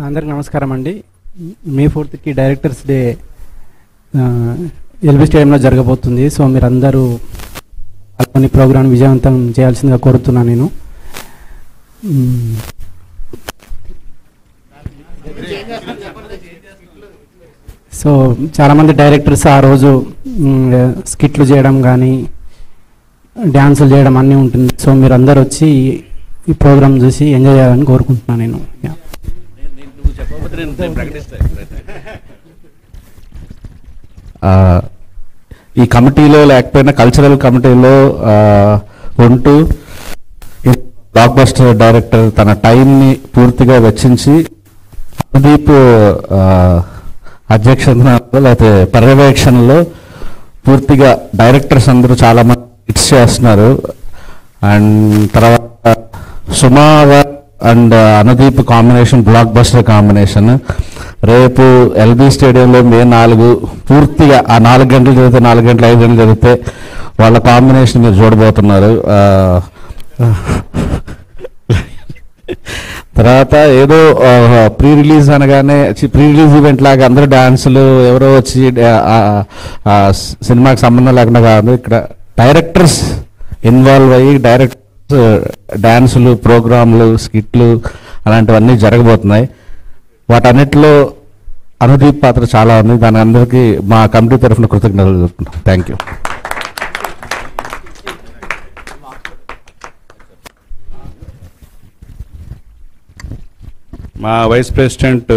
అందరికి నమస్కారం అండి. మే 4th డైరెక్టర్స్ డే ఎల్బీ స్టేడియంలో జరగబోతుంది. సో మీరందరూ కొన్ని ప్రోగ్రాం విజయవంతం చేయాల్సిందిగా కోరుతున్నాను నేను. సో చాలామంది డైరెక్టర్స్ ఆ రోజు స్కిట్లు చేయడం కానీ డ్యాన్సులు చేయడం అన్నీ ఉంటుంది. సో మీరందరూ వచ్చి ఈ ప్రోగ్రామ్ చూసి ఎంజాయ్ చేయాలని కోరుకుంటున్నాను నేను. ఈ కమిటీలో లేకపోయినా కల్చరల్ కమిటీలో ఉంటూ బ్లాక్ బస్టర్ డైరెక్టర్ తన టైంని పూర్తిగా వెచ్చించి అనుదీప్ అధ్యక్షతన లేకపోతే పర్యవేక్షణలో పూర్తిగా డైరెక్టర్స్ అందరూ చాలా మంది హిట్స్ చేస్తున్నారు. అండ్ తర్వాత Suma and Anudeep combination blockbuster combination. రేపు ఎల్బీ స్టేడియంలో మే 4 పూర్తిగా ఆ 4 గంటలు జరిగితే 4 గంటలు 5 గంటలు జరిగితే వాళ్ళ కాంబినేషన్ మీరు చూడబోతున్నారు. తర్వాత ఏదో ప్రీ రిలీజ్ అనగానే ప్రీ రిలీజ్ ఈవెంట్ లాగా అందరూ డాన్సులు ఎవరో వచ్చి సినిమాకి సంబంధం లేకుండా కాదు, ఇక్కడ డైరెక్టర్స్ ఇన్వాల్వ్ అయ్యి డైరెక్టర్స్ డాన్సులు ప్రోగ్రాంలు స్కిట్లు అలాంటివన్నీ జరగబోతున్నాయి. వాటన్నిటిలో అనుదీప్ పాత్ర చాలా ఉంది. దాని అందరికీ మా కమిటీ తరఫున కృతజ్ఞతలు చెప్పుకుంటాం. Thank you. మా వైస్ ప్రెసిడెంట్